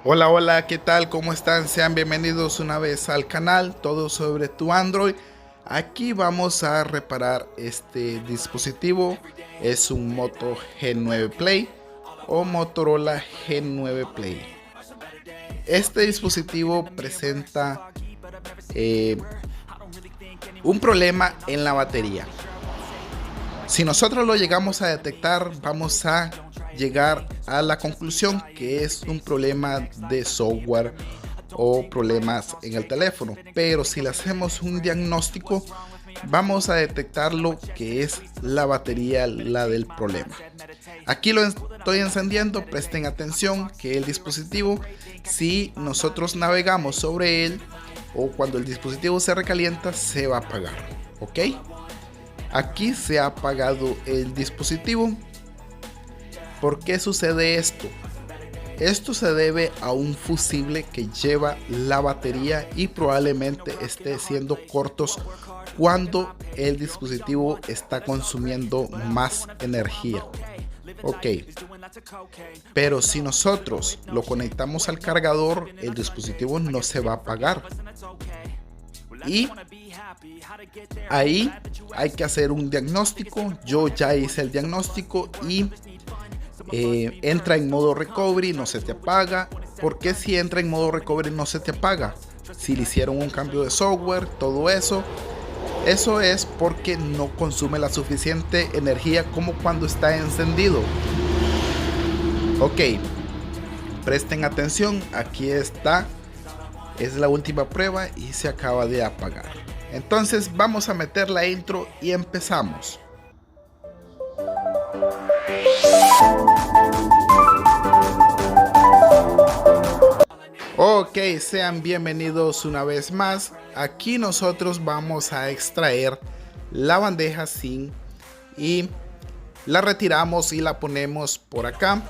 Hola, hola, ¿qué tal? ¿Cómo están? Sean bienvenidos una vez al canal, todo sobre tu Android. Aquí vamos a reparar este dispositivo. Es un Moto G9 Play o Motorola G9 Play. Este dispositivo presenta un problema en la batería. Si nosotros lo llegamos a detectar, vamos a llegar a la conclusión que es un problema de software o problemas en el teléfono. Pero si le hacemos un diagnóstico, vamos a detectar lo que es la batería, la del problema. Aquí lo estoy encendiendo, presten atención que el dispositivo, si nosotros navegamos sobre él o cuando el dispositivo se recalienta, se va a apagar, ¿ok? Aquí se ha apagado el dispositivo. ¿Por qué sucede esto? Esto se debe a un fusible que lleva la batería y probablemente esté siendo cortos cuando el dispositivo está consumiendo más energía. Ok, pero si nosotros lo conectamos al cargador, el dispositivo no se va a apagar. Y ahí hay que hacer un diagnóstico. Yo ya hice el diagnóstico y entra en modo recovery, no se te apaga. ¿Por qué si entra en modo recovery no se te apaga? Si le hicieron un cambio de software, todo eso es porque no consume la suficiente energía como cuando está encendido. Ok, presten atención, aquí está. Es la última prueba y se acaba de apagar. Entonces vamos a meter la intro y empezamos. Ok, sean bienvenidos una vez más. Aquí nosotros vamos a extraer la bandeja SIM y la retiramos y la ponemos por acá.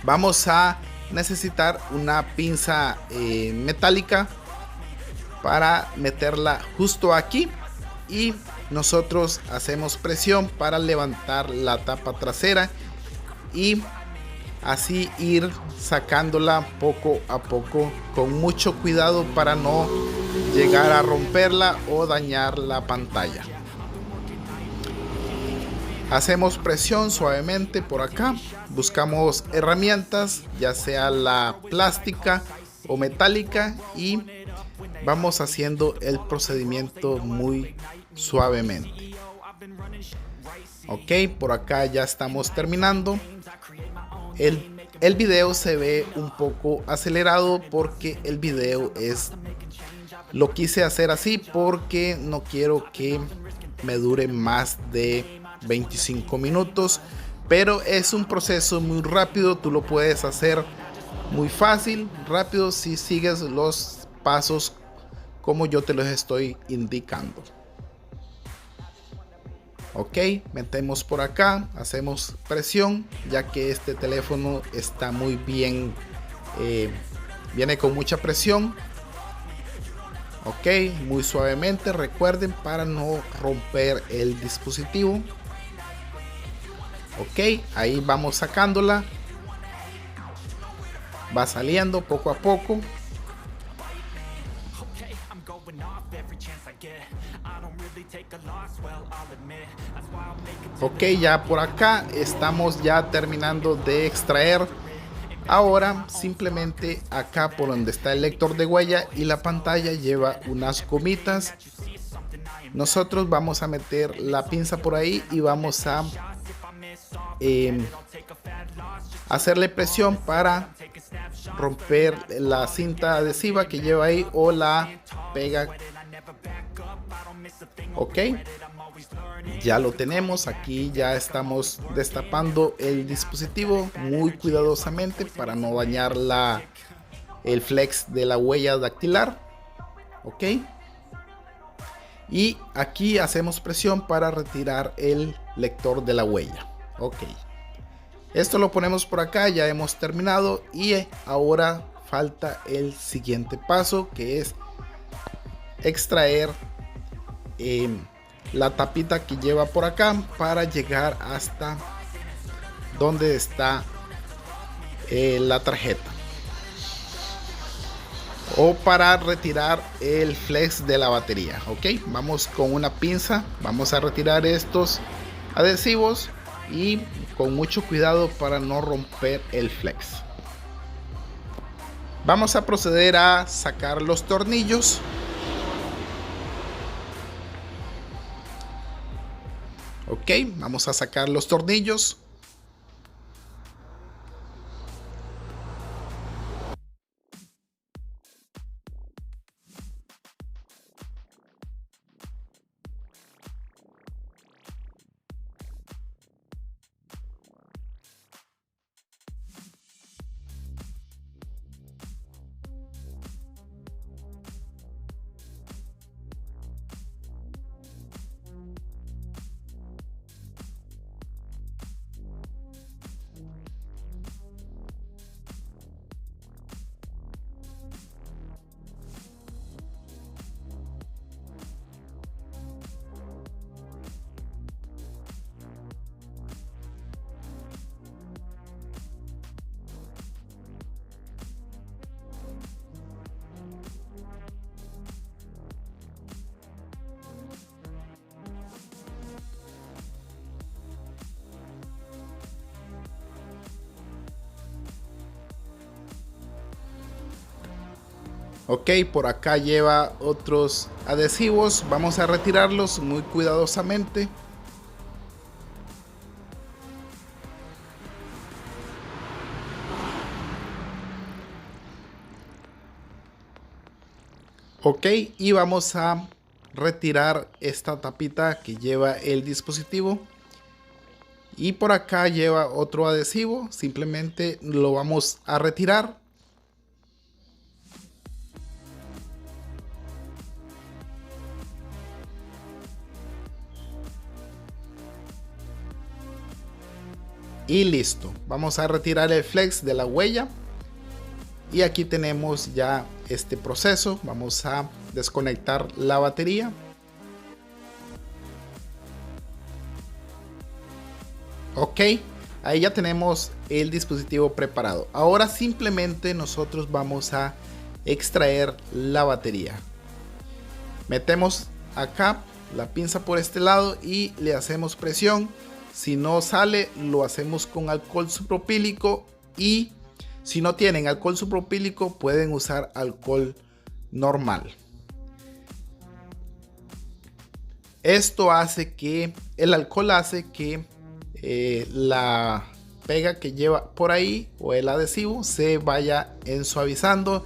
Vamos a necesitar una pinza metálica para meterla justo aquí y nosotros hacemos presión para levantar la tapa trasera y así ir sacándola poco a poco con mucho cuidado para no llegar a romperla o dañar la pantalla. Hacemos presión suavemente por acá, buscamos herramientas, ya sea la plástica o metálica, y vamos haciendo el procedimiento muy suavemente. Ok, por acá ya estamos terminando. El video se ve un poco acelerado porque el video lo quise hacer así porque no quiero que me dure más de 25 minutos, pero es un proceso muy rápido. Tú lo puedes hacer muy fácil, rápido, si sigues los pasos como yo te los estoy indicando. Ok, metemos por acá, hacemos presión, ya que este teléfono está muy bien, viene con mucha presión. Ok, muy suavemente, recuerden, para no romper el dispositivo. Ok, ahí vamos sacándola, va saliendo poco a poco. Ok, ya por acá estamos ya terminando de extraer. Ahora simplemente acá por donde está el lector de huella y la pantalla lleva unas gomitas. Nosotros vamos a meter la pinza por ahí y vamos a hacerle presión para romper la cinta adhesiva que lleva ahí o la pega. Ok, ya lo tenemos aquí, ya estamos destapando el dispositivo muy cuidadosamente para no dañar el flex de la huella dactilar. Ok, y aquí hacemos presión para retirar el lector de la huella. Ok, esto lo ponemos por acá, ya hemos terminado y ahora falta el siguiente paso, que es extraer la tapita que lleva por acá para llegar hasta donde está la tarjeta. o para retirar el flex de la batería. Ok, vamos con una pinza, vamos a retirar estos adhesivos y con mucho cuidado para no romper el flex. Vamos a proceder a sacar los tornillos. Ok, vamos a sacar los tornillos. Ok, por acá lleva otros adhesivos, vamos a retirarlos muy cuidadosamente. Ok, y vamos a retirar esta tapita que lleva el dispositivo. Y por acá lleva otro adhesivo, simplemente lo vamos a retirar. Y listo, vamos a retirar el flex de la huella. Y aquí tenemos ya este proceso. Vamos a desconectar la batería. Ok, ahí ya tenemos el dispositivo preparado. Ahora simplemente nosotros vamos a extraer la batería. Metemos acá la pinza por este lado y le hacemos presión. Si no sale, lo hacemos con alcohol isopropílico, y si no tienen alcohol isopropílico pueden usar alcohol normal. Esto hace que el alcohol hace que la pega que lleva por ahí o el adhesivo se vaya suavizando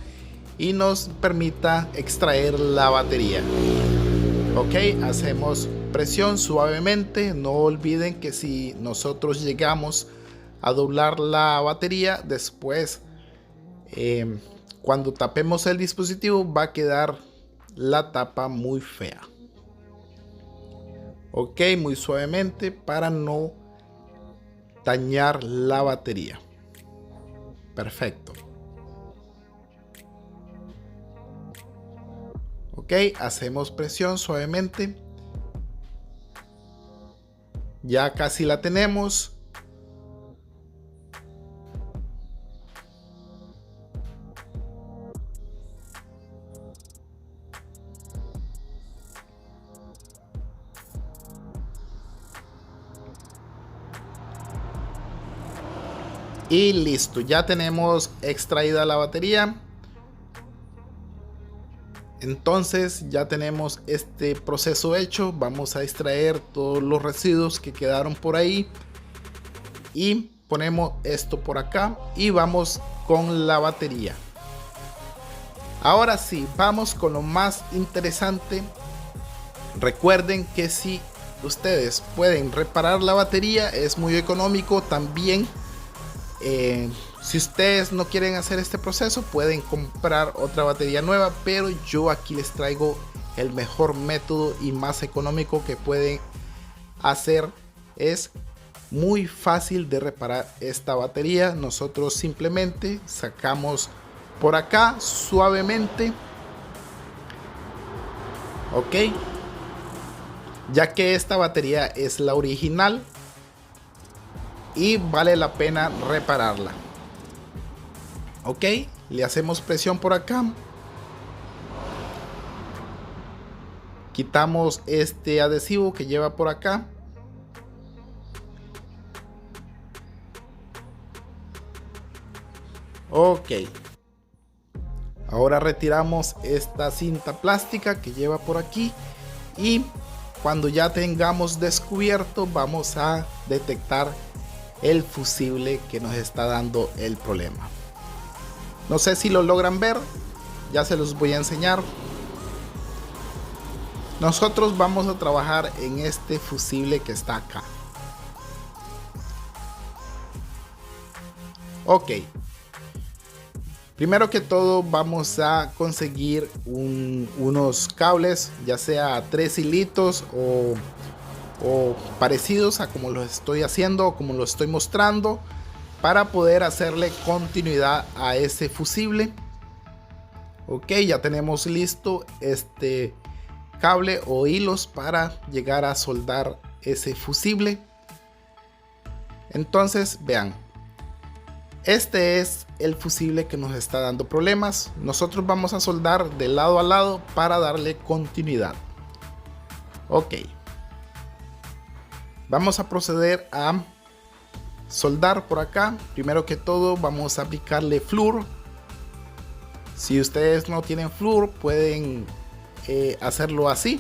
y nos permita extraer la batería. Ok, hacemos presión suavemente. No olviden que si nosotros llegamos a doblar la batería, después cuando tapemos el dispositivo va a quedar la tapa muy fea. Ok, muy suavemente para no dañar la batería. Perfecto. Ok, hacemos presión suavemente. Ya casi la tenemos. Y listo, ya tenemos extraída la batería. Entonces ya tenemos este proceso hecho. Vamos a extraer todos los residuos que quedaron por ahí y ponemos esto por acá y vamos con la batería. Ahora sí, vamos con lo más interesante. Recuerden que si ustedes pueden reparar la batería, es muy económico también. Si ustedes no quieren hacer este proceso, pueden comprar otra batería nueva, pero yo aquí les traigo el mejor método y más económico que pueden hacer. Es muy fácil de reparar esta batería. Nosotros simplemente sacamos por acá suavemente, ok, ya que esta batería es la original y vale la pena repararla. Ok, le hacemos presión por acá Quitamos este adhesivo que lleva por acá. Ok. Ahora retiramos esta cinta plástica que lleva por aquí y cuando ya tengamos descubierto vamos a detectar el fusible que nos está dando el problema. No sé si lo logran ver, ya se los voy a enseñar. Nosotros vamos a trabajar en este fusible que está acá. Ok. Primero que todo vamos a conseguir unos cables, ya sea 3 hilitos o parecidos a como lo estoy haciendo o como lo estoy mostrando, para poder hacerle continuidad a ese fusible. Ok, ya tenemos listo este cable o hilos para llegar a soldar ese fusible. Entonces vean, este es el fusible que nos está dando problemas. Nosotros vamos a soldar de lado a lado para darle continuidad. Ok. Vamos a proceder a soldar por acá. Primero que todo vamos a aplicarle flúor. Si ustedes no tienen flúor pueden hacerlo así.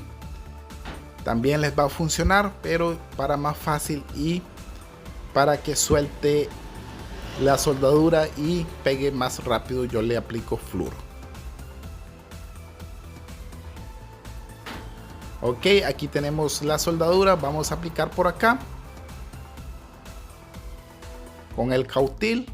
También les va a funcionar, pero para más fácil y para que suelte la soldadura y pegue más rápido, yo le aplico flúor. Ok, aquí tenemos la soldadura. Vamos a aplicar por acá con el cautil.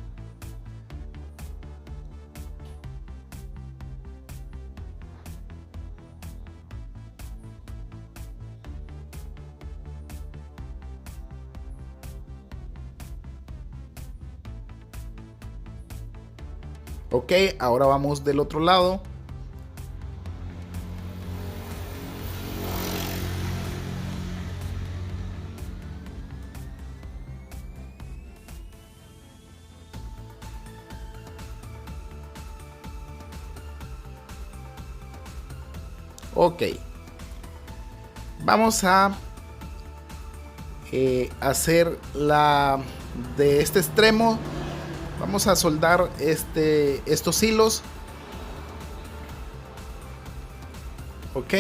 Ok, ahora vamos del otro lado. Ok, vamos a hacer de este extremo. Vamos a soldar estos hilos. Ok.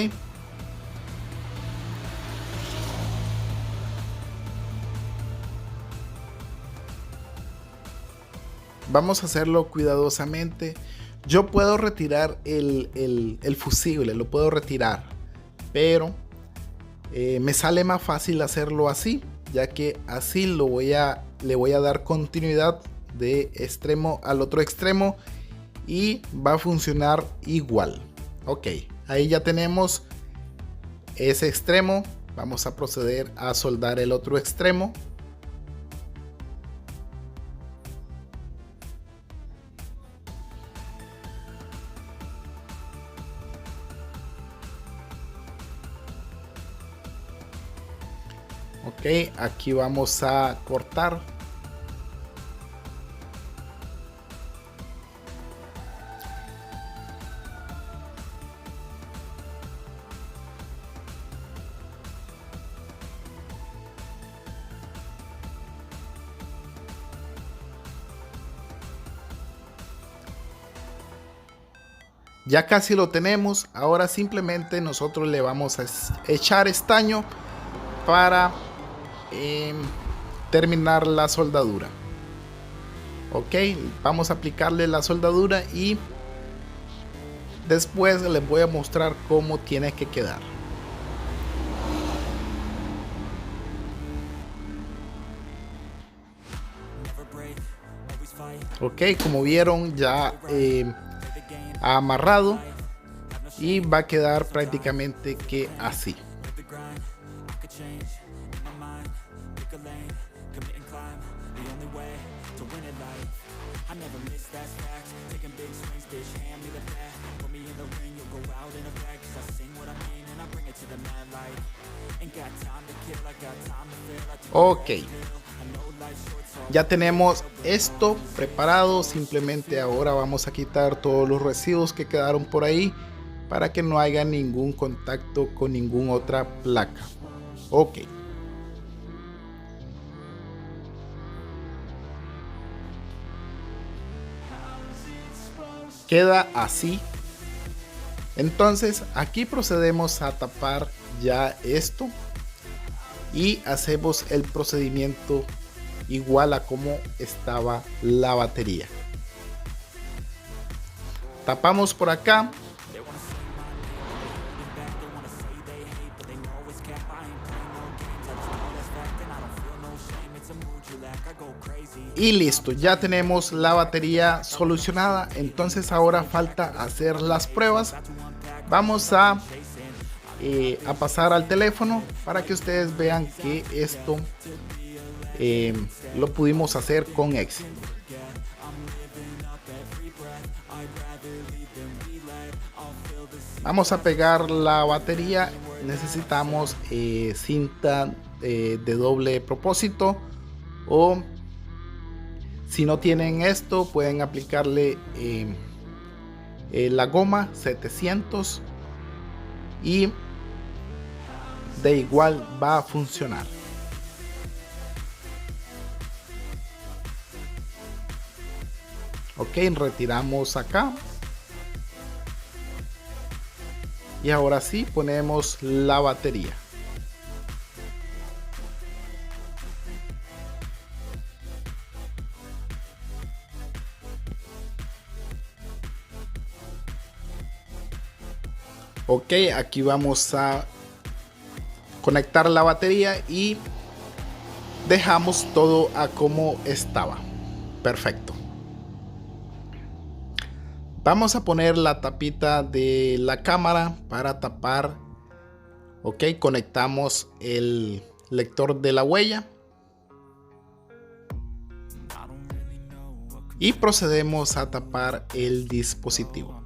Vamos a hacerlo cuidadosamente. Yo puedo retirar el fusible, lo puedo retirar, pero me sale más fácil hacerlo así, ya que así le voy a dar continuidad de extremo al otro extremo y va a funcionar igual. Ok, ahí ya tenemos ese extremo. Vamos a proceder a soldar el otro extremo. Ok, aquí vamos a cortar. Ya casi lo tenemos. Ahora simplemente nosotros le vamos a echar estaño para terminar la soldadura. Ok, vamos a aplicarle la soldadura y después les voy a mostrar cómo tiene que quedar. Ok, como vieron ya ha amarrado y va a quedar prácticamente que así. Ok, ya tenemos esto preparado. Simplemente ahora vamos a quitar todos los residuos que quedaron por ahí para que no haya ningún contacto con ninguna otra placa. Ok. Queda así. Entonces aquí procedemos a tapar ya esto y hacemos el procedimiento igual a como estaba la batería. Tapamos por acá. Y listo, ya tenemos la batería solucionada. Entonces ahora falta hacer las pruebas. Vamos a pasar al teléfono para que ustedes vean que esto lo pudimos hacer con éxito. Vamos a pegar la batería. Necesitamos cinta de doble propósito, o si no tienen esto pueden aplicarle la goma 700 y de igual va a funcionar. Ok, retiramos acá y ahora sí ponemos la batería. Ok, aquí vamos a conectar la batería y dejamos todo a como estaba. Perfecto. Vamos a poner la tapita de la cámara para tapar. Ok, conectamos el lector de la huella y procedemos a tapar el dispositivo.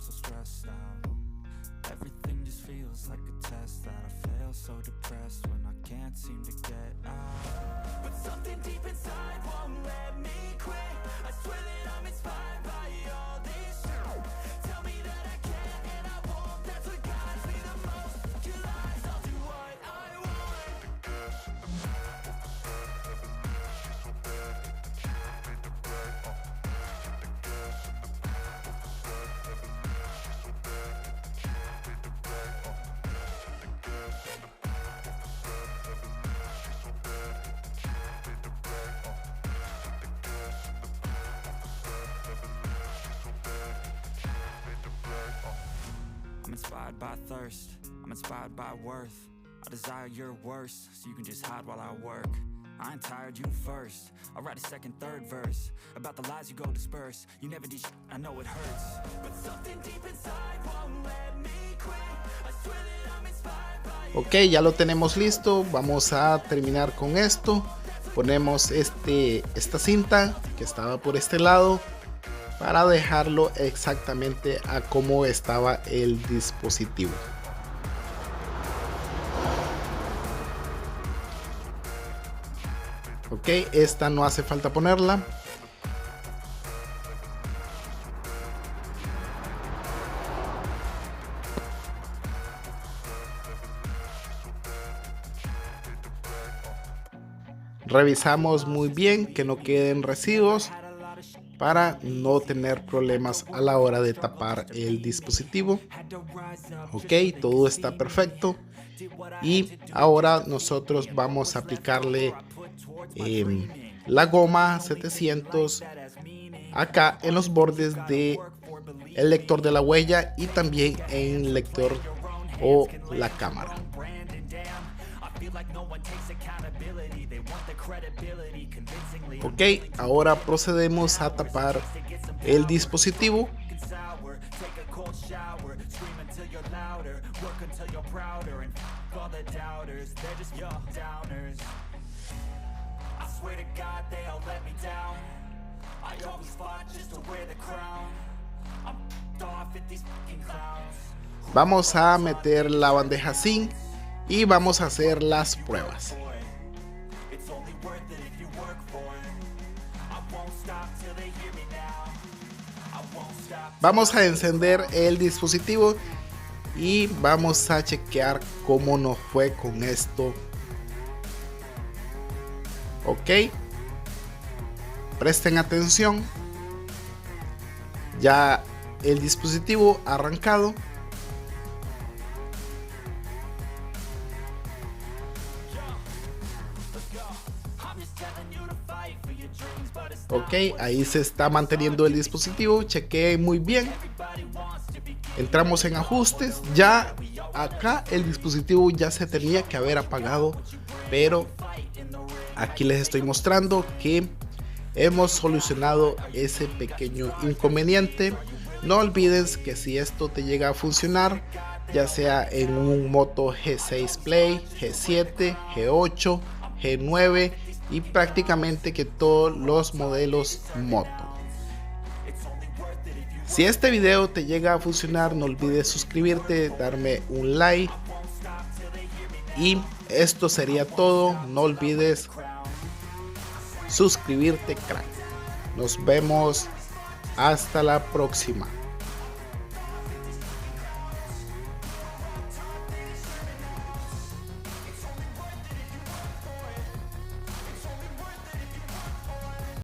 I'm inspired by thirst, I'm inspired by worth. I desire your worst, so you can just hide while I work. I ain't tired, you first. I'll write a second, third verse about the lies you go disperse. You never did I know it hurts, but something deep inside won't let me quit. I swear that I'm inspired by Ok, ya lo tenemos listo. Vamos a terminar con esto. Ponemos esta cinta que estaba por este lado para dejarlo exactamente a como estaba el dispositivo. Ok, esta no hace falta ponerla. Revisamos muy bien que no queden residuos para no tener problemas a la hora de tapar el dispositivo. Ok, todo está perfecto. Y ahora nosotros vamos a aplicarle la goma 700 acá en los bordes de el lector de la huella y también en el lector o la cámara. Ok, ahora procedemos a tapar el dispositivo. Vamos a meter la bandeja zinc y vamos a hacer las pruebas. Vamos a encender el dispositivo y vamos a chequear cómo nos fue con esto. Ok, presten atención, ya el dispositivo ha arrancado. Ok, ahí se está manteniendo el dispositivo, chequeé muy bien. Entramos en ajustes, ya acá el dispositivo ya se tenía que haber apagado, pero aquí les estoy mostrando que hemos solucionado ese pequeño inconveniente. No olvides que si esto te llega a funcionar, ya sea en un Moto G6 Play, G7, G8, G9 y prácticamente que todos los modelos Moto. Si este video te llega a funcionar, no olvides suscribirte, darme un like y esto sería todo. No olvides suscribirte, crack. Nos vemos hasta la próxima.